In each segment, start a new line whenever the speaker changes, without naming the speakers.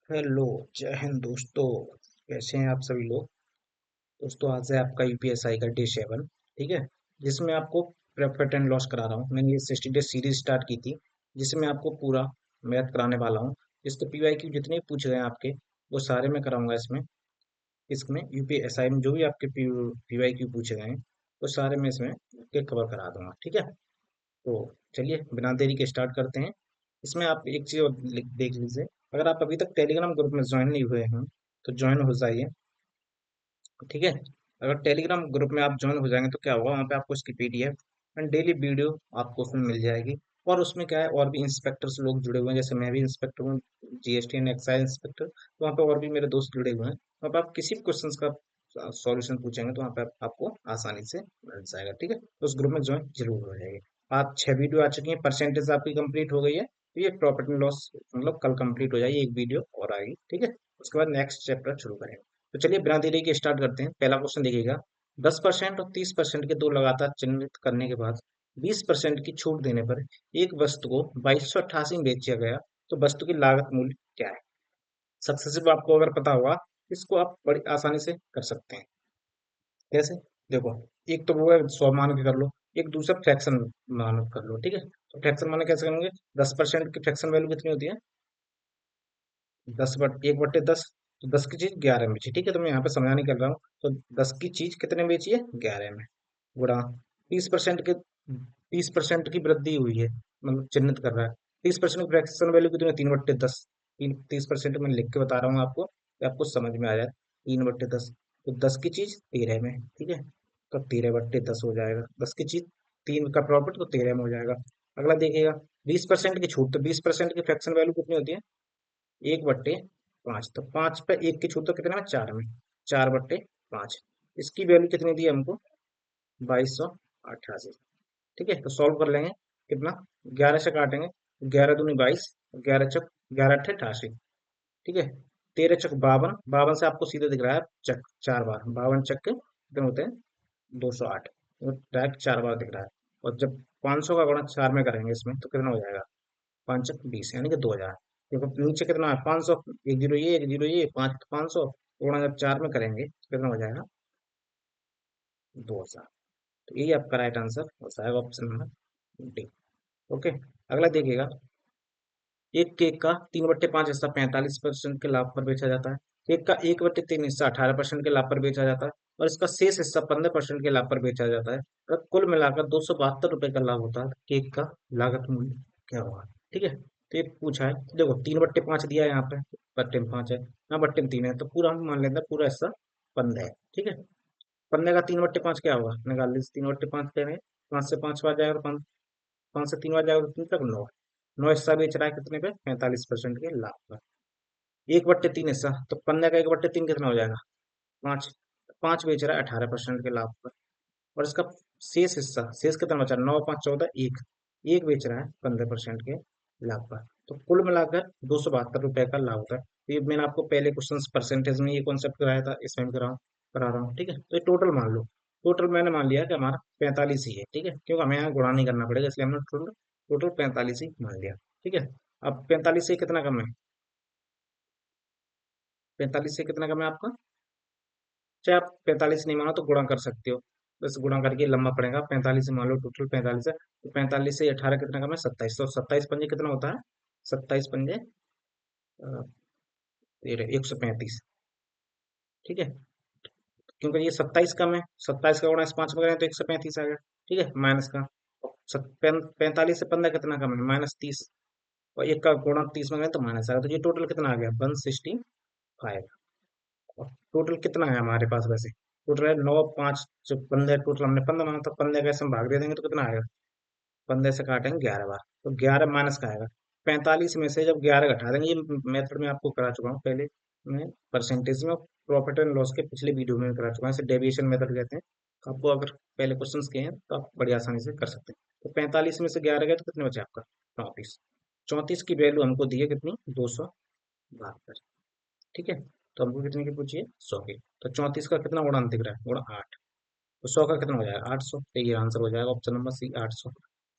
Hello. जय हिंद दोस्तों। कैसे हैं आप सभी लोग। दोस्तों आज है आपका यूपीएसआई का डे 7। ठीक है। जिसमें आपको प्रॉफिट एंड लॉस करा रहा हूँ। मैंने ये 60 डे सीरीज स्टार्ट की थी जिसमें आपको पूरा मैथ कराने वाला हूँ। इसके पीवाईक्यू जितने भी पूछे गए हैं आपके वो सारे मैं कराऊंगा इसमें। इसमें यूपीएसआई में जो भी आपके पीवाईक्यू पूछे गए हैं वो सारे मैं इसमें के कवर करा दूंगा। ठीक है। तो चलिए बिना देरी के स्टार्ट करते हैं। इसमें आप एक चीज और देख लीजिए। अगर आप अभी तक टेलीग्राम ग्रुप में ज्वाइन नहीं हुए हैं तो ज्वाइन हो जाइए। ठीक है। अगर टेलीग्राम ग्रुप में आप ज्वाइन हो जाएंगे तो क्या होगा, वहाँ पे आपको इसकी पीडीएफ एंड डेली वीडियो आपको उसमें मिल जाएगी। और उसमें क्या है, और भी इंस्पेक्टर्स लोग जुड़े हुए हैं, जैसे मैं भी इंस्पेक्टर हूँ, जीएसटी एंड एक्साइज इंस्पेक्टर। तो वहाँ पे और भी मेरे दोस्त जुड़े हुए हैं। वहाँ पे आप किसी भी क्वेश्चन का सॉल्यूशन पूछेंगे तो वहाँ पे आपको आसानी से मिल जाएगा। ठीक है, तो उस ग्रुप में ज्वाइन जरूर हो जाएगी। आप 6 वीडियो आ चुकी हैं, परसेंटेज आपकी कंप्लीट हो गई है, तो ये प्रॉफिट एंड लॉस मतलब कल कंप्लीट हो जाएगी, एक वीडियो और आएगी। ठीक है, उसके बाद नेक्स्ट चैप्टर शुरू करेंगे। तो चलिए बिना देरी के स्टार्ट करते हैं। पहला क्वेश्चन देखिएगा। 10% और 30% के दो लगातार चिन्हित करने के बाद 20% की छूट देने पर एक वस्तु को 2288 में बेचा गया, तो वस्तु की लागत मूल्य क्या है। सक्सेसिव आपको अगर पता होगा, इसको आप बड़ी आसानी से कर सकते हैं। कैसे, देखो, एक तो वो है 100 मान के कर लो, एक दूसरा फ्रैक्शन मान के कर लो। ठीक है, तो फ्रैक्शन माने कैसे करेंगे। 10% की फ्रैक्शन वैल्यू कितनी होती है, 1/10। तो 10 की चीज 11 में बेची। ठीक है, तो मैं यहाँ पे समझाने कर रहा हूँ। तो 10 की चीज कितने में बेची है, 11 में, गुणा 30% के 30% की वृद्धि हुई है, मतलब चिन्हित कर रहा है। 30% की फ्रैक्शन वैल्यू कितनी है, 3/10। 30% मैं लिख के बता रहा हूँ आपको कि आपको समझ में आ जाए। 3/10, तो 10 की चीज 13 में। ठीक है, तो 13/10 हो जाएगा। 10 की चीज 3 का प्रॉफिट तो 13 में हो जाएगा। अगला देखिएगा, 20% की छूट। तो 20% की फ्रैक्शन वैल्यू कितनी होती है, 1/5। तो 5 पे 1 की छूट तो कितने में, 4 में, 4/5। इसकी वैल्यू कितनी दी है हमको, 2288। ठीक है, तो सॉल्व कर लेंगे। कितना, 11 से काटेंगे, 11 दूनी 22, 11 चक 11 अट्ठे 88। ठीक है, 13 चक 52, 52 से आपको सीधे दिख रहा है चक 4 बार, 52 चक के कितने होते हैं, 208। तो डायरेक्ट 4 बार दिख रहा है। और जब 500 का गुणा 4 में करेंगे इसमें तो कितना हो जाएगा, 5 चक 20 यानी कि 2000। देखो नीचे कितना है, 500, एक जीरो ये, एक जीरो ये, 5 500 गुणा जब 4 में करेंगे तो कितना हो जाएगा, 2000। तो यही आपका राइट आंसर हो जाएगा, ऑप्शन नंबर डी। ओके, अगला देखिएगा। एक केक का 3/5 हिस्सा 45% के लाभ पर बेचा जाता है। केक का 1/3 हिस्सा 18% के लाभ पर बेचा जाता है। और इसका शेष हिस्सा 15% के लाभ पर बेचा जाता है। और कुल मिलाकर 272 रुपए का लाभ होता है। केक का लागत मूल्य क्या होगा। ठीक है, तो ये पूछा है। तो देखो 3/5 दिया है यहाँ पे, बट्टे में 5 है, यहाँ बट्टे में 3 है, तो पूरा हम मान लेते हैं पूरा हिस्सा 15 है। ठीक है, 15 का 3/5 क्या होगा, निकाल लीजिए। 3/5 करेंगे, 5 से 5 बार जाएगा, 5 से 3 बार जाएगा, तो 3 तक 9। 9 हिस्सा बेच रहा है कितने पे, 45% के लाभ पर। 1/3 हिस्सा, तो 15 का 1/3 कितना हो जाएगा, 5। 5 बेच रहा है 18% के लाभ पर। और इसका शेष हिस्सा, शेष कितना बचा, 9 5 14, एक, एक बेच रहा है 15% के लाभ पर। तो कुल मिलाकर 272 रुपए का लाभ होता है। तो ये मैंने आपको पहले क्वेश्चन परसेंटेज में ये कॉन्सेप्ट कराया था, इसमें भी करा रहा हूँ। ठीक है, तो ये टोटल मान लो। टोटल मैंने मान लिया कि हमारा 45 ही है। ठीक है, क्योंकि हमें यहाँ गुणा नहीं करना पड़ेगा, इसलिए हमने टोटल टोटल 45 ही मान लिया। ठीक है, अब 45 से कितना कम है, 45 से कितना कम है आपका। चाहे आप 45 नहीं मानो तो गुणा कर सकते हो, बस गुणा करके लंबा पड़ेगा। 45 से मान लो, टोटल 45 है, तो 45 से 18 कितना कम है, 27। तो 27 पंजे कितना होता है, 27 पंजे 135। ठीक है, क्योंकि ये 27 कम है, 27 का गुणा इस 5 में करें तो 135 आ गया। ठीक है, माइनस का 45 से 15 कितना कम है, -30। और एक का गुणा 30 में करें तो माइनस आ गया। तो ये टोटल कितना आ गया, 165। और टोटल कितना है हमारे पास वैसे, टोटल है 9 5 जो 15, टोटल हमने 15 माना था। 15 का ऐसे हम भाग दे देंगे तो कितना आएगा, 15 से काटेंगे 11 बार, तो 11 माइनस का आएगा। 45 में से जब 11 घटा देंगे, ये मेथड में आपको करा चुका हूँ पहले, मैं परसेंटेज में प्रॉफिट एंड लॉस के पिछले वीडियो में करा चुका हूँ। इसे डेविएशन मेथड कहते हैं। तो आपको अगर पहले क्वेश्चंस के हैं तो आप बड़ी आसानी से कर सकते हैं। तो 45 में से 11 गए तो कितने बचे आपका, 34। 34 की वैल्यू हमको दी है कितनी, 272। ठीक है, तो हमको कितने की पूछिए, 100 की। तो 34 का कितना गुणा दिख रहा है, गुणा 8। तो 100 का कितना हो जाएगा, 800। तो ये आंसर हो जाएगा ऑप्शन नंबर सी, 800।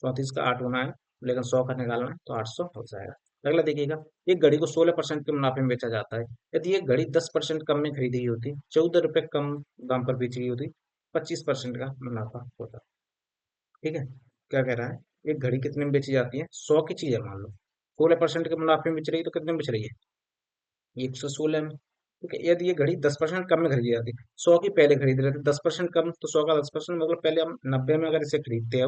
34 का 8 गुना है, लेकिन 100 का निकालना है तो 800 हो जाएगा। अगला देखिएगा, एक घड़ी को 16% के मुनाफे में बेचा जाता है। यदि ये घड़ी 10% कम में खरीदी गई होती, 14 रुपये कम दाम पर बेची गई होती, 25% का मुनाफा होता। ठीक है, क्या कह रहा है, एक घड़ी कितने में बेची जाती है, 100 की चीज है मान लो, 16% के मुनाफे में बेच रही है, तो कितने में बेच रही है, 116 में। ठीक है, यदि ये घड़ी 10% कम में खरीदी जाती, 100 की पहले खरीद रहे थे, 10% कम, तो 100 का 10%, मतलब पहले हम 90 में अगर इसे खरीदते हैं,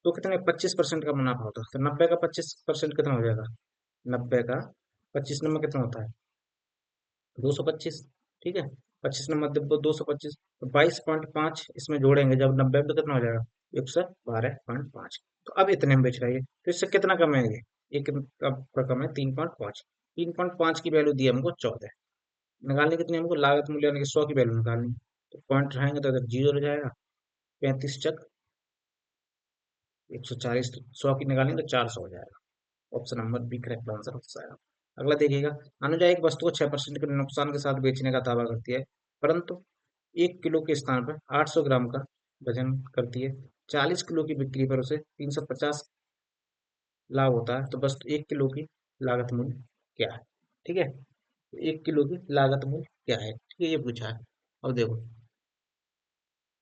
तो कितने 25% का मुनाफा होता है, तो 90 का 25% कितना हो जाएगा, 90 का 25 नंबर कितना होता है, 225। ठीक है, 25 नंबर 225, तो 22.5 इसमें जोड़ेंगे जब 90 में, तो कितना हो जाएगा, 112.5। तो अब इतने में बेच रहा है ये, तो इससे कितना कम है ये, एक का कम है 3.5। 3.5 की वैल्यू दी है हमको 14, निकालनी कितनी है हमको, लागत मूल्य यानी कि 100 की वैल्यू निकालनी, तो पॉइंट रहेंगे तो इधर जीरो हो जाएगा, 35 चक 140, 100 की निकालेंगे तो 400 हो जाएगा। Option number B correct answer हो जाएगा। अगला देखिएगा, अनुजा एक वस्तु को 6% के नुकसान के साथ बेचने का दावा करती है, परंतु 1 किलो के स्थान पर 800 ग्राम का वजन करती है। 40 किलो की बिक्री पर उसे 350 लाभ होता है, तो बस 1 किलो की लागत मूल्य क्या है। ठीक है, 1 किलो की लागत मूल्य क्या है, ठीक है, ये पूछा है। अब देखो,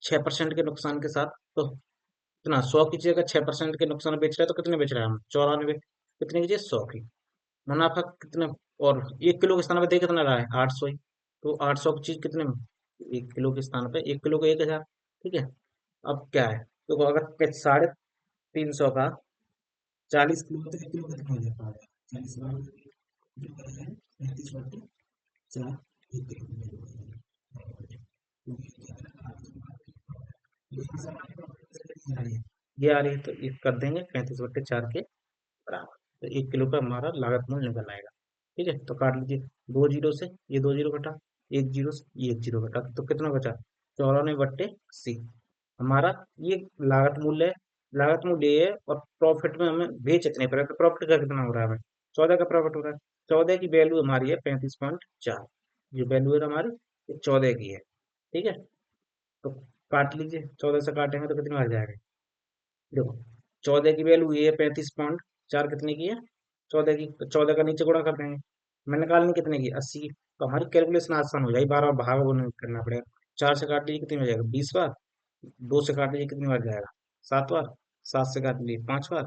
6% के नुकसान के साथ, तो कितना, 100 की जगह 6% के नुकसान बेच रहा है, तो कितने बेच रहा है हम, 94, कितने की चीज, 100 की। मुनाफा कितने, और 1 किलो के स्थान पे दे कितना रहा है, 800 ही, तो 800 की चीज कितने में, 1 किलो के स्थान पे 1 किलो को 1000। ठीक है, अब क्या है, तो अगर 350 का 40 किलो, तो 1 किलो कितना हो जाता है, 40 ये आ रही है, तो ये कर देंगे 35/4 के बराबर, तो 1 किलो का हमारा लागत मूल्य निकल आएगा। ठीक है, तो काट लीजिए, 2 जीरो से ये 2 जीरो कटा, 1 जीरो से ये 1 जीरो कटा, तो कितना बचा, 94/80 हमारा ये लागत मूल्य है। लागत मूल्य ये है, और प्रॉफिट में हमें बेच इतने पर है, तो प्रॉफिट का कितना हो रहा है, हमें 14 का प्रॉफिट हो रहा है। 14 की वैल्यू हमारी है 35.4, जो वैल्यू है हमारी, ये 14 की है। ठीक है, तो काट लीजिए, 14 से काटेंगे तो कितनी आ जाएगा, देखो 14 की वैल्यू ये 35.4 कितने की है, 14 की, तो 14 का नीचे गुणा कर देंगे, मैं निकालनी कितने की, 80 की, तो हमारी कैलकुलेशन आसान हो जाएगी, बार बार भाग वो नहीं करना पड़ेगा। 4 से काट लीजिए कितनी हो जाएगा, 20 बार, 2 से काट लीजिए कितनी बार जाएगा, 7 बार, 7 से काट लीजिए 5 बार,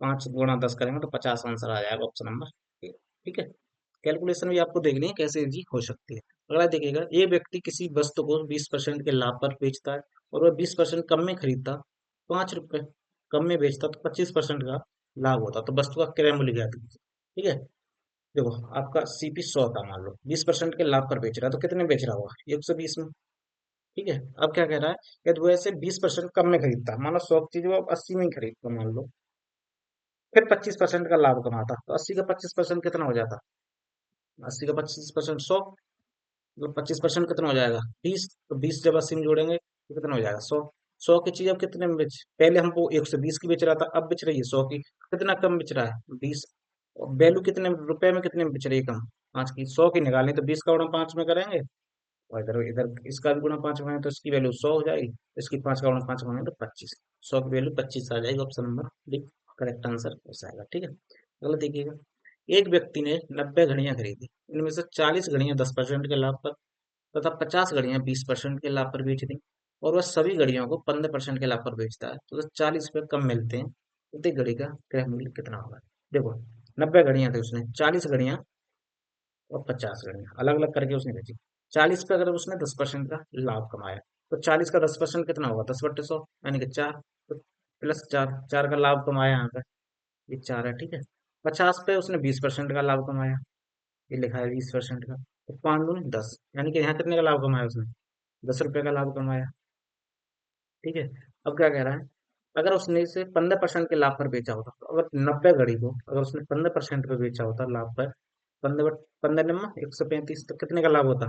5 गुणा 10 करेंगे तो 50 आंसर आ जाएगा, ऑप्शन नंबर। ठीक है, कैलकुलेशन भी आपको देखनी है कैसे इजी हो सकती है। अगला देखिएगा, ये व्यक्ति किसी वस्तु को 20% के लाभ पर बेचता है, और वह 20% कम में खरीदता, 5 रुपए कम में बेचता, तो 25% का लाभ होता, तो वस्तु का क्रय मूल्य ज्ञात कीजिए। ठीक है, देखो आपका सीपी 100 था, मान लो 20% के लाभ पर बेच रहा है, तो कितने में बेच रहा होगा, 120 में। ठीक है, अब क्या कह रहा है, यदि वो ऐसे 20% कम में खरीदता है, मानो 100 की चीज वो 80 में ही खरीदता मान लो, फिर 25% का लाभ कमाता, तो 80 का 25% कितना हो जाता, 80 का 25% 100, मतलब 25% कितना हो जाएगा, 20, तो 20 जब 80 में जोड़ेंगे तो कितना हो जाएगा, 100। 100 की चीज अब कितने में बेच, पहले हमको 120 की बेच रहा था, अब बेच रही है 100 की, कितना कम बेच रहा है, 20। वैल्यू कितने रुपए में, कितने में बेच रही है कम, 5 की, 100 की निकालें तो 20 का गुणा 5 में करेंगे, और इधर इधर इसका भी गुणा 5 में, तो इसकी वैल्यू 100 हो जाएगी, इसकी 5 का गुणा 5 में तो 25, 100 की वैल्यू 25 आ जाएगी, option number D correct answer हो जाएगा। ठीक है, अगला देखिएगा, एक व्यक्ति ने 90 घड़ियां खरीदी, इनमें से 40 घड़ियां 10% के लाभ पर तथा 50 घड़ियां 20% के लाभ पर बेच दी, और वह सभी घड़ियों को 15% के लाभ पर बेचता है, तो 40 रुपये कम मिलते हैं, प्रत्येक घड़ी का क्रय मूल्य कितना होगा। देखो 90 घड़ियां थी, उसने 40 घड़ियां और 50 घड़ियां अलग अलग करके उसने बेची। 40 पे अगर उसने 10% का लाभ कमाया, तो 40 का 10% कितना होगा, 10/100, यानी कि 4, तो प्लस 4, 4 का लाभ कमाया यहाँ पे, ये 4 है। ठीक है, 50 पे उसने 20% का लाभ कमाया, ये लिखा है 20% का, तो 5 दूनी 10, यानी कि यहाँ कितने का लाभ कमाया उसने, 10 रुपए का लाभ कमाया। ठीक है, अब क्या कह रहा है, अगर उसने इसे 15% के लाभ पर बेचा होता, तो अगर 90 घड़ी को अगर उसने 15% पे बेचा होता लाभ पर, 15 15 135, तो कितने का लाभ होता,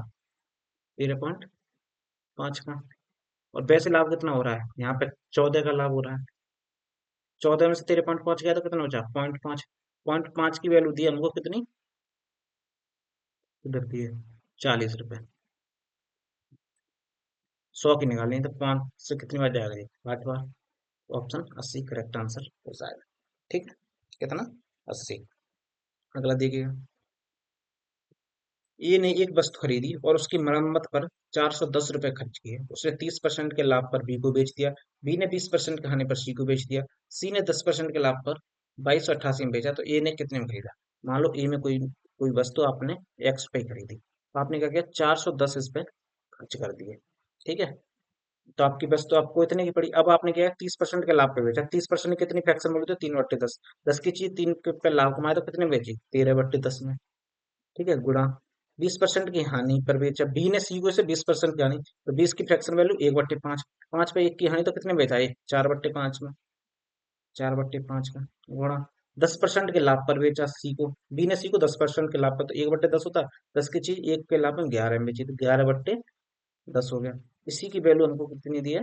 13.5 का। और वैसे लाभ कितना हो रहा है यहाँ पे, 14 का लाभ हो रहा है, 14 में से 13.5 गया तो कितना बचा, 0.5। 0.5 की वैल्यू दी हमको कितनी, इधर दी है 40 रुपए, 100 की निकालें तो 5 से कितनी बार जाएगा, ये 8 बार, ऑप्शन 80 करेक्ट आंसर हो जाएगा। ठीक है, कितना, 80। अगला देखिएगा। ए ने एक वस्तु खरीदी और उसकी मरम्मत पर 410 रुपए खर्च किए। उसने 30% के लाभ पर बी को बेच दिया। बी ने 20% के हानि पर सी को बेच दिया। सी ने 10% के लाभ पर 2288 में बेचा। तो ए ने कितने में खरीदा? मान लो ए में कोई कोई वस्तु आपने एक्स पे खरीदी, तो आपने क्या किया, 410 इस पे खर्च कर दिए। ठीक है, तो आपकी वस्तु आपको इतने की पड़ी। अब आपने क्या है, 30% के लाभ पे बेचा। 30% की कितनी फ्रैक्शन बोले तो 3/10। 10 की चीज 3 पे लाभ कमाए तो कितने में बेची? 13/10 में। ठीक है, गुणा 20% की हानि पर बेचा। बी ने सी को से 20% की हानि, तो 20 की फ्रैक्शन वैल्यू 1/5। 5 पे 1 की हानि तो कितने में बेचा? 4/5 में। 4/5 का गुणा 10% के लाभ पर बेचा सी को। बी ने सी को 10% के लाभ पर, तो 1/10 होता। 10 की चीज 1 के लाभ में 11 में बेची, तो 11/10 हो गया। इसी की वैल्यू हमको कितनी दी है?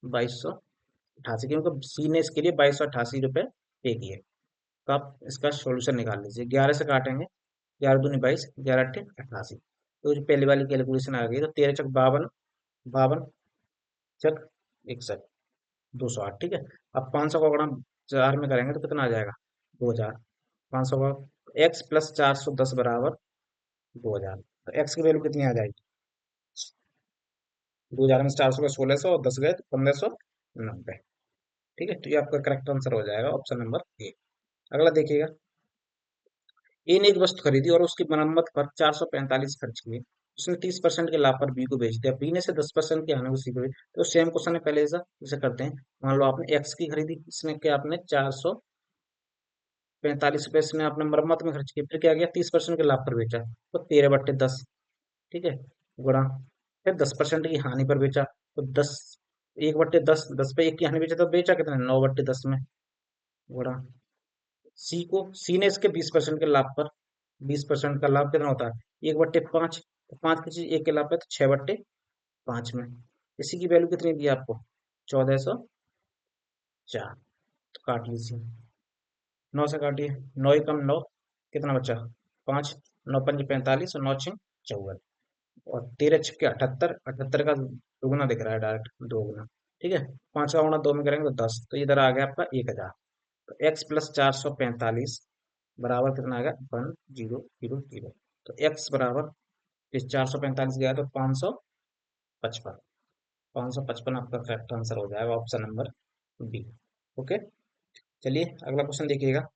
2288, क्योंकि सी ने इसके लिए 2288 रुपए पे किए। तो आप इसका सॉल्यूशन निकाल लीजिए। 11 से काटेंगे, 11 दूनी 22, 11 अट्ठे 88। तो जो पहले वाली कैलकुलेशन आ गई, तो 13 चक 52, 52 चक 61, 208। ठीक है, अब 500 का गुणा 4 में करेंगे तो कितना आ जाएगा? 2000। 500 का एक्स प्लस 410 बराबर 2000। तो एक्स की वैल्यू कितनी आ जाएगी? 2000 में 400 का 1600 और 10 गए तो 1590। ठीक है, तो ये आपका करेक्ट आंसर हो जाएगा, ऑप्शन नंबर ए। अगला देखिएगा। ए ने एक वस्तु खरीदी और उसकी मरम्मत पर 445 खर्च किए। उसने 30% के लाभ पर बी को बेच दिया। बी ने से 10% की हानि को सी को बेच। तो सेम क्वेश्चन है, पहले जैसा इसे करते हैं। मान लो आपने एक्स की खरीदी, इसने क्या, आपने 445 रुपए इसने आपने मरम्मत में खर्च किए। फिर क्या गया, 30% के लाभ पर बेचा, तो 13/10। ठीक है, गुणा फिर 10% की हानि पर बेचा, तो 10, 1/10, 10 पे 1 की हानि बेचा तो बेचा कितना? 9/10 में। गुणा सी को, सी ने इसके 20% के लाभ पर, 20% का लाभ कितना होता है? 1/5। तो 5 की चीज 1 के लाभ पे, तो 6/5 में। इसी की वैल्यू कितनी दी है आपको? 1404। तो काट लीजिए, 9 से काटिए। 9 एकम 9, कितना बचा? 5। 9 पंजे 45 और 9 6 54। और 13 छक्के 78, 78 का दुगुना दिख रहा है, डायरेक्ट 2 गुना। ठीक है, 5 का गुणा 2 में करेंगे तो 10, तो इधर आ गया आपका 1000। तो एक्स प्लस 445 बराबर कितना आ गया? 1000। तो एक्स बराबर, इस 445 गया तो 555। 555 आपका करेक्ट आंसर हो जाएगा, ऑप्शन नंबर बी। ओके, चलिए अगला क्वेश्चन देखिएगा।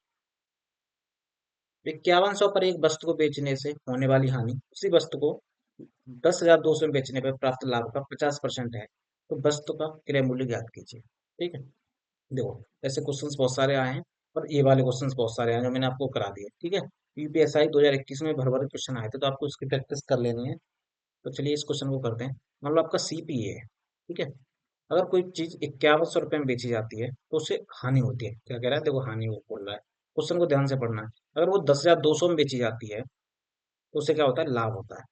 5100 पर एक वस्तु को बेचने से होने वाली हानि उसी वस्तु को 10,200 में बेचने पर प्राप्त लाभ का 50% है। तो वस्तु का क्रय मूल्य ज्ञात कीजिए। ठीक है, देखो ऐसे क्वेश्चंस बहुत सारे आए हैं, और ये वाले क्वेश्चंस बहुत सारे आए हैं जो मैंने आपको करा दिए। ठीक है, यूपीएसआई 2021 में भर भर क्वेश्चन आए थे, तो आपको इसकी प्रैक्टिस कर लेनी है। तो चलिए इस क्वेश्चन को करते हैं। मान लो आपका सीपीए है। ठीक है, अगर कोई चीज 5100 रुपये में बेची जाती है तो उसे हानि होती है। क्या कह रहा है, देखो हानि वो बोल रहा है। क्वेश्चन को ध्यान से पढ़ना है। अगर वो 10,200 में बेची जाती है तो उसे क्या होता है? लाभ होता है।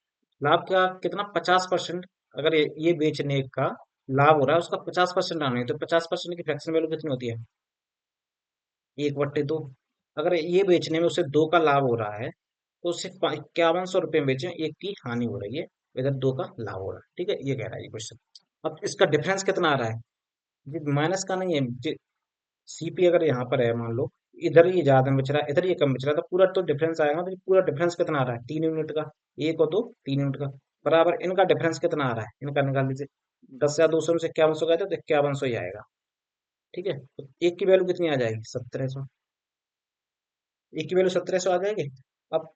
लाभ का कितना? 50%। अगर ये बेचने का लाभ हो रहा है, उसका 50% आना है, तो 50% की फ्रैक्शन वैल्यू कितनी होती है? 1/2। अगर ये बेचने में उसे 2 का लाभ हो रहा है, तो उससे 5100 रुपये में बेचे, 1 की हानि हो रही है, इधर 2 का लाभ हो रहा है। ठीक है, ये कह रहा है ये क्वेश्चन। अब इसका डिफरेंस कितना आ रहा है? ये माइनस का नहीं है। सीपी अगर यहाँ पर है, मान लो इधर ये ज्यादा बच रहा है, इधर ये कम बच रहा है, तो पूरा तो डिफरेंस आएगा। तो ये पूरा डिफरेंस कितना आ रहा है? 3 यूनिट का। एक और दो, 3 यूनिट का। बराबर इनका डिफरेंस कितना आ रहा है? इनका निकाल लीजिए। 10,200 में से 5100 गए थे, तो 5100 ही आएगा। ठीक है, तो एक की वैल्यू कितनी आ जाएगी? 1700। एक की वैल्यू 1700 आ जाएगी। अब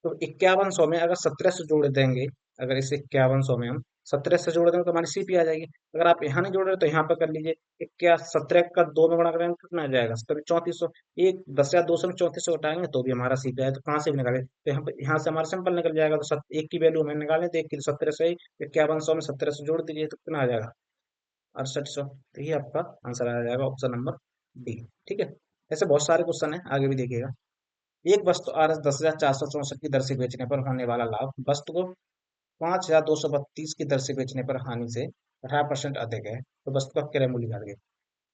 तो 5100 में अगर 1700 जोड़ देंगे, अगर इसे 5100 में हम 1700 जोड़ देंगे तो हमारी सीपी आ जाएगी। अगर आप यहाँ नहीं जोड़ रहे तो यहाँ पर कर लीजिए। इक्या 17 का 2 में गुणा करेंगे तो कितना आ जाएगा? 3400। एक 10,200 में 3400 घटाएंगे तो भी हमारा सीपी आए, तो कहाँ से भी निकाले, तो यहाँ से हमारा सिंपल निकल जाएगा। तो एक की वैल्यू हमें निकालें तो एक की 1700 ही, 5100 में 1700 जोड़ दीजिए तो कितना आ जाएगा? 6800। तो ये आपका आंसर आ जाएगा, ऑप्शन नंबर डी। ठीक है, ऐसे बहुत सारे क्वेश्चन है, आगे भी देखिएगा। एक वस्तु आर एस 10,464 की दर से बेचने पर होने वाला लाभ वस्तु को 5,232 की दर से बेचने पर हानि से 18% अधिक है, तो वस्तु का क्रय मूल्य ज्ञात कीजिए।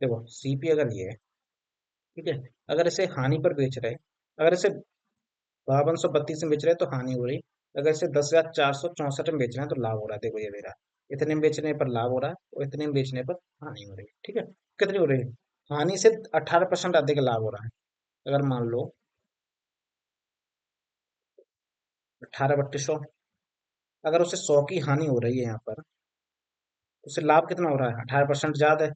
देखो सीपी अगर ये है, ठीक है, अगर इसे हानि पर बेच रहे, अगर इसे 5232 में बेच रहे हैं तो हानि हो रही। अगर इसे 10,464 में बेच रहे हैं तो लाभ हो रहा है। देखो ये मेरा, इतने में बेचने पर लाभ हो रहा है और इतने में बेचने पर हानि हो रही है। ठीक है, कितनी हो रही है? हानि से 18% अधिक लाभ हो रहा है। अगर मान लो 18 3200। अगर उसे 100 की हानि हो रही है यहाँ पर, तो उसे लाभ कितना हो रहा है? 18% ज्यादा है,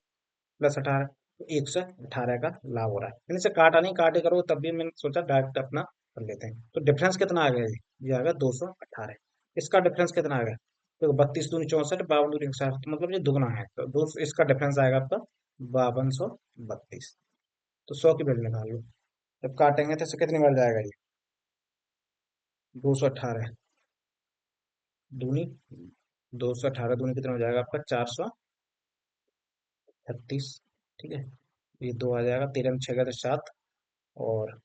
+18, तो 118 का लाभ हो रहा है। मैंने इसे काटा नहीं, काटे करो तब भी मैंने सोचा डायरेक्ट अपना कर लेते हैं। तो डिफरेंस कितना आ गया? ये आ गया 218। इसका डिफरेंस कितना आ गया? तो 32 दूनी 64, 52 दूनी 60, तो मतलब ये दुगना है, तो दो इसका डिफरेंस आएगा आपका 5232। तो 100 की वैल्यू निकाल लो। जब काटेंगे तो इससे कितनी बार जाएगा ये? 218 दूनी 218 दूनी कितना हो जाएगा आपका? 436। ठीक है, ये दो आ जाएगा, 13 में 6 गए तो 7, और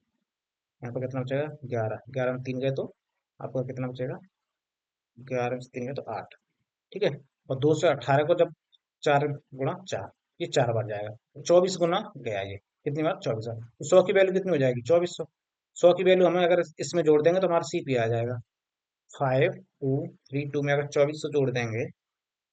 यहाँ पर कितना बचेगा? 11, 11 में 3 गए तो आपका कितना बचेगा? 11 में से 3 गए तो 8। ठीक है, और 218 को जब 4 गुणा 4, ये 4 बार जाएगा, 24 गुना गया ये, कितनी बार? 24 बार। तो 100 की वैल्यू कितनी हो जाएगी? 2400। 100 की वैल्यू हमें अगर इसमें जोड़ देंगे तो हमारा सीपी आ जाएगा 5232 में। अगर 2400 जोड़ देंगे,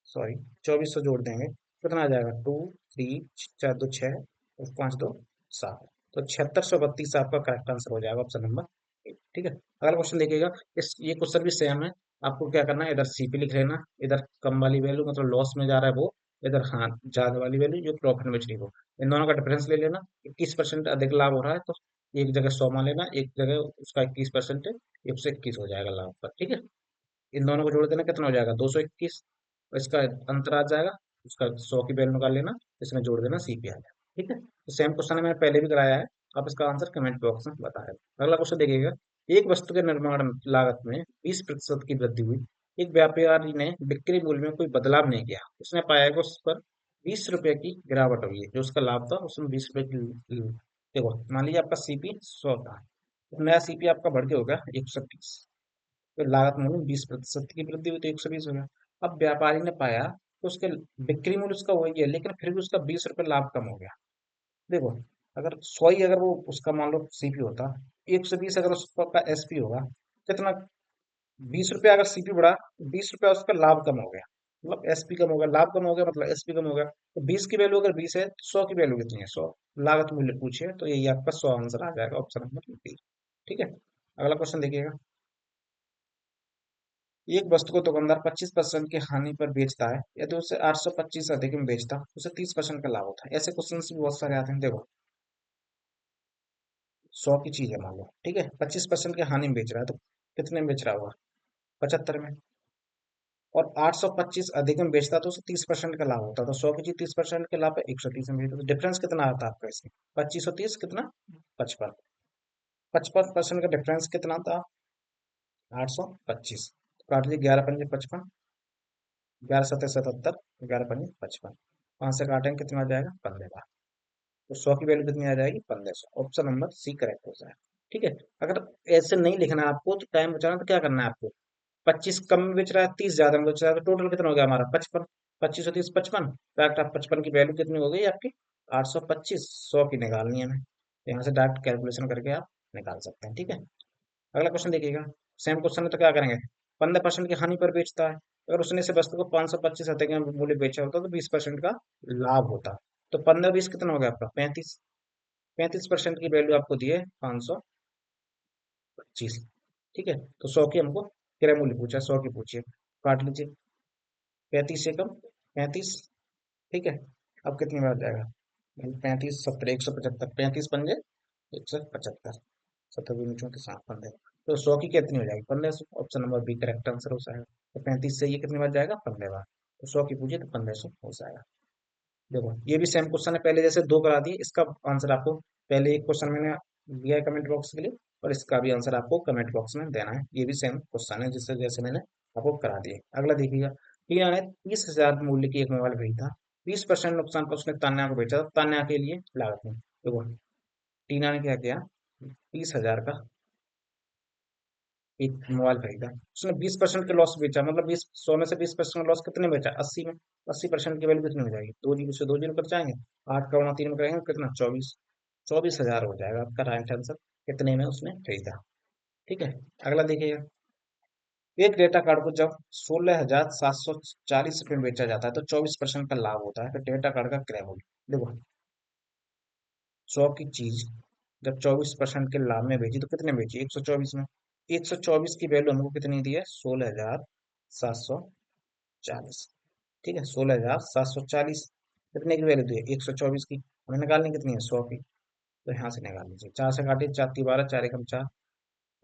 सॉरी 2400 जोड़ देंगे, कितना आ जाएगा? 2 3 4 2 6 और 5 2 7, तो 7632 आपका करेक्ट आंसर हो जाएगा, ऑप्शन नंबर ए। ठीक है, अगला क्वेश्चन देखिएगा। इस ये क्वेश्चन भी सेम है। आपको क्या करना है, इधर सीपी लिख लेना, इधर कम वाली वैल्यू मतलब लॉस में जा रहा है वो, इधर हाँ ज्यादा वाली वैल्यू जो प्रॉफिट में बच रही हो। इन दोनों का डिफरेंस ले लेना। 21% अधिक लाभ हो रहा है तो एक जगह 100 मान लेना, एक जगह उसका 21%, 121 हो जाएगा लाभ पर। ठीक है, इन दोनों को जोड़ देना, कितना हो जाएगा? 221, और इसका अंतर आ जाएगा, उसका 100 की वैल्यू निकाल लेना, इसमें जोड़ देना, सीपी आ जाएगा। ठीक है, तो सेम क्वेश्चन मैंने पहले भी कराया है, आप इसका आंसर कमेंट बॉक्स में बता रहे। अगला क्वेश्चन देखिएगा। एक वस्तु के निर्माण लागत में 20% की वृद्धि हुई। एक व्यापारी ने बिक्री मूल्य में कोई बदलाव नहीं किया, उसने पाया कि उस पर 20 रुपए की गिरावट हुई है। जो उसका लाभ था उसमें 20 रुपए की। देखो, मान लीजिए आपका सीपी 100 था, तो नया सीपी आपका बढ़ के हो गया 120। तो लागत मूल्य में 20% की वृद्धि हुई तो 120 हो गया। अब व्यापारी ने पाया तो उसके बिक्री मूल्य उसका वही है, लेकिन फिर भी उसका 20 रुपये लाभ कम हो गया। देखो, अगर 100 ही अगर वो उसका मान लो सीपी होता, 120 अगर उसका एसपी होगा, कितना? 20 रुपया अगर सीपी बढ़ा, 20 रुपया उसका लाभ कम हो गया, मतलब एसपी कम हो गया, लाभ कम हो गया मतलब एसपी कम हो गया। तो 20 की वैल्यू अगर 20 है तो 100 की वैल्यू कितनी है? 100। लागत मूल्य पूछिए तो यही आपका 100 आंसर आ जाएगा, ऑप्शन नंबर बी। ठीक है, अगला क्वेश्चन देखिएगा। एक वस्तु को दुकानदार 25% की हानि पर बेचता है, यदि उसे 825 अधिक में बेचता उसे 30% का लाभ होता है। ऐसे क्वेश्चन भी बहुत सारे आते हैं। देखो, 100 की चीज है मान लो, ठीक है, 25% की हानि में बेच रहा है, तो कितने में बेच रहा होगा? 75 में। और 825 अधिक में बेचता तो उसे 30% का लाभ होता, तो 100 की चीज 30% के लाभ है, 130 में बेचता, तो डिफरेंस कितना आता है आपका इसमें? 2530 कितना? 55। 55% का डिफरेंस कितना था? 825। काट लीजिए, 11 पंजे 55, 11 सत्ते 77, 11 पंजे 55, 5 से काटेंगे कितना आ जाएगा? 15। तो 100 की वैल्यू कितनी आ जाएगी? 1500। ऑप्शन नंबर सी करेक्ट हो जाएगा। ठीक है, अगर ऐसे नहीं लिखना है आपको, तो टाइम बचाना, तो क्या करना है आपको? 25 कम में बेच रहा है, 30 ज्यादा में बेच रहा है, तो टोटल कितना हो गया हमारा? 55। 25 और 30 55। डायरेक्ट आप 55 की वैल्यू कितनी हो गई आपकी? 825। 100 की निकालनी है हमें, तो यहाँ से डायरेक्ट कैलकुलेशन करके आप निकाल सकते हैं। ठीक है, अगला क्वेश्चन देखिएगा। सेम क्वेश्चन है तो क्या करेंगे? 15% की हानि पर बेचता है, अगर उसने इसे वस्तु को 525 अधिक में मूल्य बेचा होता तो 20% का लाभ होता। तो 15 20 कितना हो गया आपका? 35। 35% की वैल्यू आपको दी है 525। ठीक है, तो 100 की हमको क्रय मूल्य पूछा, 100 की पूछिए, काट लीजिए। 35 से कम 35। ठीक है, अब कितनी बार जाएगा? 35 17 175, 35 पंजे 175, 70 दूनी 34 7 15। तो 100 की कितनी हो जाएगी? 1500। Option number B correct answer हो जाएगा। तो 35 से ये कितनी बार जाएगा? 15 बार। तो 100 की पूछिए तो 1500 हो जाएगा। देखो, ये भी सेम क्वेश्चन है, पहले जैसे दो करा दिए, इसका आंसर आपको पहले एक क्वेश्चन मैंने दिया है कमेंट बॉक्स के लिए, और इसका भी आंसर आपको कमेंट बॉक्स में देना है। ये भी सेम क्वेश्चन है जिससे जैसे मैंने आपको करा दिए। अगला देखिएगा। टीना ने 30,000 मूल्य की एक मोबाइल खरीदा, 20% नुकसान पर उसने तान्या को बेचा, तो तान्या के लिए लागत में। देखो, टीना ने क्या किया, 30,000 का एक मोबाइल खरीदा, उसने 20% के लॉस बेचा, मतलब 100 में से 20% लॉस कितने बेचा? 80 में। 80% की वैल्यू कितनी हो जाएगी? दो जीरो से दो जीरो कट जाएंगे, 8 का गुणा 3 में करेंगे कितना? 24। 24,000 हो जाएगा आपका राइट आंसर, कितने में उसने खरीदा। ठीक है, अगला देखिएगा। एक डेटा कार्ड को जब 16,740 रुपये में बेचा जाता है तो 24% का लाभ होता है, तो डेटा कार्ड का क्रय मूल्य। देखो, 100 की चीज जब 24% के लाभ में बेची तो कितने में बेची? 124 में। 124 की वैल्यू हमको कितनी दी है? 16,740। ठीक है, 16,740 कितने की वैल्यू दी है? 124 की। हमें निकालनी कितनी है? 100 की। तो यहाँ से निकाल लीजिए, 4 से काटिए, 4 × 12, 4 एकम 4।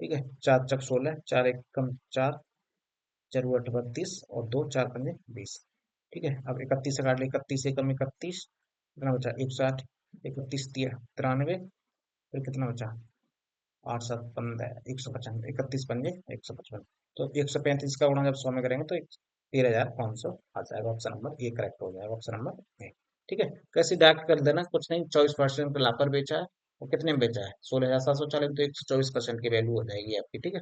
ठीक है, 4 × 16, 4 एकम 4, 4 × 8 32 और 2 4 × 5 20। ठीक है, अब 31 से काट लिया, 31 एकम 31, कितना बचा? 108, 31 93, फिर कितना बचा? 8 7 15, 155, 31 पंजे 155। तो 135 का गुणा जब 100 में करेंगे तो 13,500 आ जाएगा। ऑप्शन नंबर ए करेक्ट हो जाएगा, ऑप्शन नंबर ए। ठीक है, कैसे डायरेक्ट कर देना, कुछ नहीं, 24% पे लाकर बेचा है और कितने में बेचा है? 16,740, तो 124% की वैल्यू हो जाएगी आपकी। ठीक है,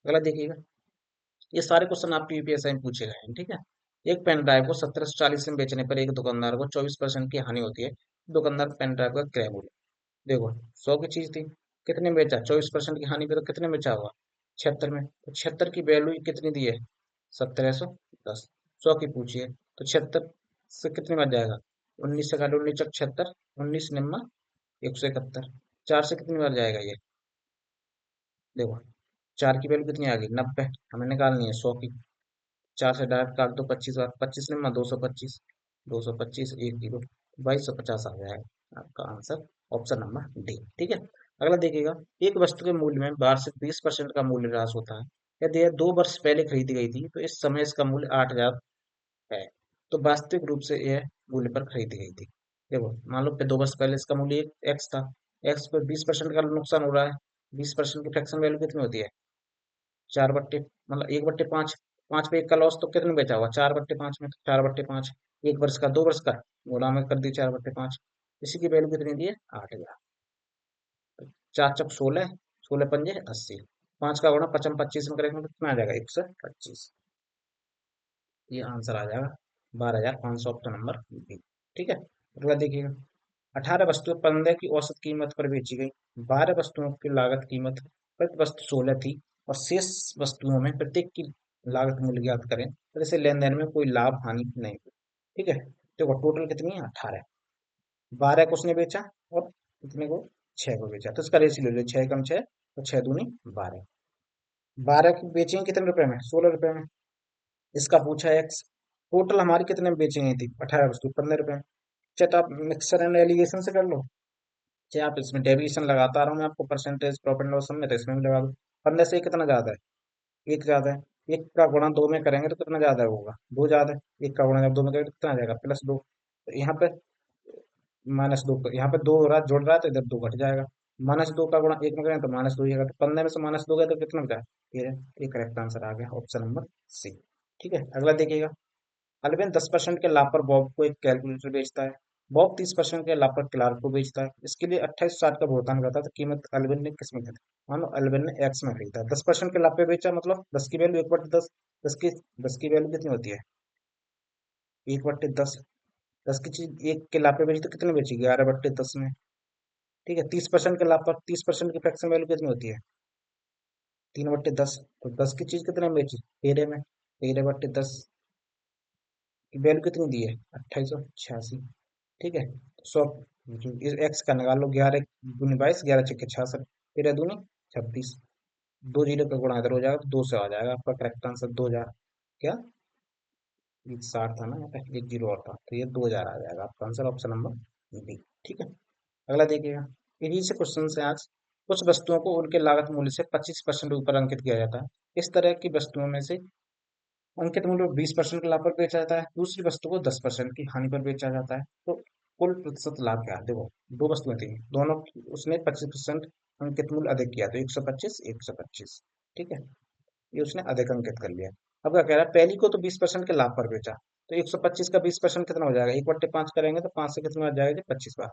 अगला देखिएगा। ये सारे क्वेश्चन आपके यूपीएससी में पूछे गए हैं। ठीक है, एक पेन ड्राइव को 1740 में बेचने पर एक दुकानदार को 24% की हानि होती है। दुकानदार पेन ड्राइव का क्रय मूल्य, देखो 100 की चीज थी, कितने में बेचा? 24% की हानि पे तो कितने में बेचा होगा? 76 में। तो 76 की वैल्यू कितनी दी है? 1710। 100 की पूछिए, तो 76 से कितने में आ जाएगा? 19 से काटो, 19 × 76, 19 × 171। 4 से कितनी बार जाएगा ये? देखो, 4 की वैल्यू कितनी आ गई? 90। हमें निकालनी है 100 की। 4 से डायरेक्ट काट दो, 25 बार, 25 225, 225 1 0, 2250 आ जाएगा आपका आंसर, ऑप्शन नंबर डी। ठीक है, अगला देखिएगा। एक वस्तु के मूल्य में वार्षिक 20% का मूल्य ह्रास होता है। यदि यह 2 वर्ष पहले खरीदी गई थी तो इस समय इसका मूल्य 8,000 है। तो वास्तविक रूप से यह मूल्य पर खरीदी गई थी। देखो, मान लो 2 वर्ष पहले इसका मूल्य एक्स था, एक्स पर 20% का नुकसान हो रहा है। 20% की फ्रैक्शन वैल्यू कितनी होती है? 4 बट्टे, मतलब 1/5। 5 पे 1 का लॉस, तो कितने में बेचा हुआ? 4/5 में, तो 4/5, 1 वर्ष का, 2 वर्ष का, गुणा में कर दी 4/5। इसी की वैल्यू कितनी दी है? 8,000। 4 × 16, 16 × 5 = 80। 5 का गुणा 55 में करेंगे तो कितना आ जाएगा? 125। ये आंसर आ जाएगा 12,500, ऑप्शन नंबर बी। ठीक है, अगला देखिएगा। 18 वस्तुएं 15 की औसत कीमत पर बेची गई। 12 वस्तुओं की लागत कीमत प्रति वस्तु 16 थी और शेष वस्तुओं में प्रत्येक की लागत मूल्य ज्ञात करें, तो इसे लेन देन में कोई लाभ हानि नहीं हुई। ठीक है, देखो टोटल कितनी है? 18। 12 को उसने बेचा और कितने को? 6 को बेचा, तो इसका रेशियो ले लो, 6 × 6, तो 6 दूनी 12। 12 की बेचेंगे कितने रुपए में? 16 रुपए में। इसका पूछा है एक्स। टोटल हमारी कितने में बेची गई थी? 18 वस्तु 15 रुपए में। चाहे तो आप मिक्सर एंड एलिगेशन से कर लो, चाहे आप इसमें डेविएशन लगाता रहा हूँ मैं आपको, परसेंटेज प्रॉफिट एंड लॉस में, तो इसमें भी लगा दो। 15 से कितना ज्यादा है? एक ज्यादा है। एक का गुणा 2 में करेंगे तो कितना ज्यादा होगा? 2 ज्यादा है। एक का गुणा जब 2 में करेंगे तो कितना आ जाएगा? +2। तो यहाँ पे -2, यहाँ पे 2 हो रहा है, जोड़ रहा है, तो इधर 2 घट जाएगा। -2 का गुणा 1 में करें तो -2 ही आएगा। तो 15 में से -2 गए तो कितना बचा? ये करेक्ट आंसर आ गया, ऑप्शन नंबर सी। ठीक है, अगला देखिएगा। अल्विन 10% के लाभ पर बॉब को एक कैलकुलेटर बेचता है। बॉब 30% के लाभ पर क्लार्क को बेचता है। इसके लिए 28,60 का भुगतान करता है, तो कीमत अल्विन ने किस में खरीदी? मान लो अल्विन ने एक्स में खरीदा, 10% के लाभ पे बेचा, मतलब 10 की वैल्यू 1/10। 10 की वैल्यू कितनी होती है? 1/10। 10 की चीज 1 के लाभ पे बेची तो कितने बेची? 11/10 में। ठीक है, 30% के लाभ पर 30% की फ्रैक्शन वैल्यू कितनी होती है? 3/10। तो 10 की चीज कितने में बेची? 13 में। 13/10 की वैल्यू कितनी दी है? 2886। ठीक है, 100, एक्स का निकाल लो, 11 × 22, 11 × 6 = 66, 13 दूनी 36। 2 0 का गुणा इधर हो जाएगा तो 2 से आ जाएगा आपका करेक्ट आंसर। 2000 क्या? ये 60 था ना, यहाँ पे 1 0 और था, तो ये 2000 आ जाएगा आपका आंसर, ऑप्शन नंबर बी। ठीक है, अगला देखिएगा। इन्हीं से क्वेश्चन से आज, कुछ वस्तुओं को उनके लागत मूल्य से 25% ऊपर अंकित किया जाता है। इस तरह की वस्तुओं में से अंकित मूल्य 20% के लाभ पर बेचा जाता है, दूसरी वस्तु को 10% की हानि पर बेचा जाता है। तो कुल प्रतिशत लाभ क्या है? देखो, दो वस्तुएं थी, दोनों उसने 25% अंकित मूल्य अधिक किया, तो 125 125। ठीक है, ये उसने अधिक अंकित कर लिया। अब क्या कह रहा है? पहली को तो 20% के लाभ पर बेचा, तो 125 का 20% कितना हो जाएगा? 1/5 करेंगे तो 5 से कितना आ जाएगा? 25 बार।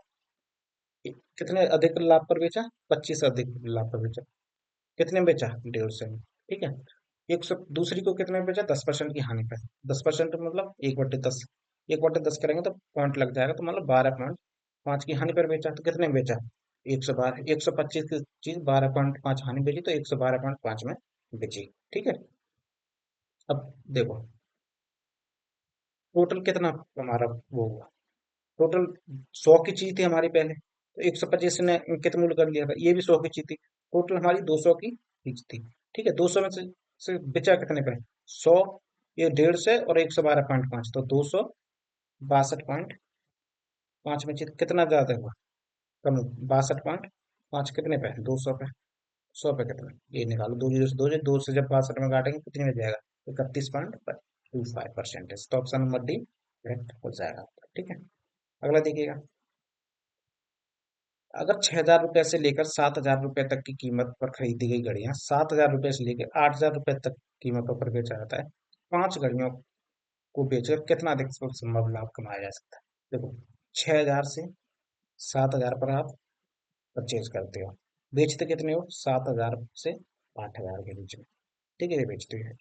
कितने अधिक लाभ पर बेचा? 25 अधिक लाभ पर बेचा। कितने में बेचा? 150 में। ठीक है, 100 दूसरी को कितने में बेचा? 10% की हानि पे। 10% मतलब 1/10। 1/10 करेंगे तो पॉइंट लग जाएगा, तो मतलब 12.5 की हानि पर बेचा, तो कितने में बेचा? 112। 125 की चीज 12.5 हानि बेची, तो 112.5 में बेची। ठीक है, अब देखो टोटल कितना हमारा वो हुआ। टोटल 100 की चीज थी हमारी पहले, तो 125 ने अंकित मूल्य कर लिया था, ये भी 100 की चीज थी। टोटल हमारी 200 की चीज थी। ठीक है, 200 में से बचा कितने पे? 100, ये 150 और 112.5, तो 262.5 में कितना ज्यादा हुआ? कम। 62.5 कितने पे? 200 पे। 100 पे कितना? ये निकालो, दो जीरो से दो से जब 62 में काटेंगे कितने में जाएगा? 31.25%। तो ऑप्शन नंबर डी करेक्ट हो जाएगा आपका, ठीक है। अगला देखिएगा, अगर 6,000 रुपए से लेकर 7,000 रुपए तक की कीमत पर खरीदी गई घड़ियां 7,000 रुपए से लेकर 8,000 रुपए तक कीमतों पर बेचा जाता है, 5 घड़ियों को बेचकर कितना अधिक संभव लाभ कमाया जा सकता है? देखो, 6,000 से 7,000 पर आप परचेज करते हो, बेचते कितने हो? 7,000 से 8,000 के बीच में, ठीक है, ये बेचते हो।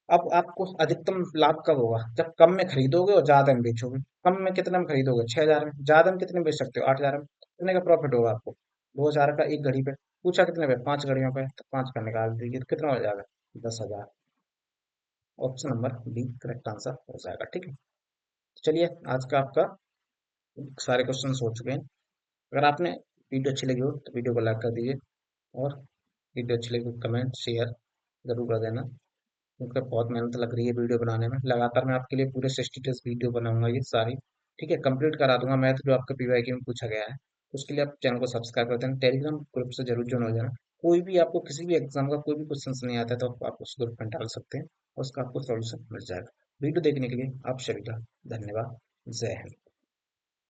अब आपको अधिकतम लाभ कब होगा? जब कम में खरीदोगे और ज्यादा में बेचोगे। कम में कितने में खरीदोगे? 6,000 में। ज्यादा में कितने में बेच सकते हो? 8,000 में। कितने का प्रॉफिट होगा आपको? 2,000 का एक घड़ी पे। पूछा कितने पे? 5 घड़ियों पे, तो 5 का निकाल दीजिए तो कितना हो जाएगा? 10,000। Option number B correct answer हो जाएगा, ठीक है। तो चलिए, आज का आपका सारे क्वेश्चन हो चुके हैं। अगर आपने वीडियो अच्छी लगी हो तो वीडियो को लाइक कर दीजिए, और वीडियो अच्छी लगी तो कमेंट शेयर जरूर कर देना, क्योंकि बहुत मेहनत लग रही है वीडियो बनाने में। लगातार मैं आपके लिए पूरे 60 वीडियो बनाऊंगा ये सारी, ठीक है, कंप्लीट करा दूंगा मैथ जो आपके पीवाईक्यू में पूछा गया है। उसके लिए आप चैनल को सब्सक्राइब कर देना, टेलीग्राम ग्रुप से जरूर ज्वाइन हो जाना। कोई भी आपको किसी भी एग्जाम का कोई भी क्वेश्चन नहीं आता है तो आप उस ग्रुप में डाल सकते हैं, और उसका आपको सॉल्यूशन मिल जाएगा। वीडियो देखने के लिए आप सभी का धन्यवाद। जय हिंद।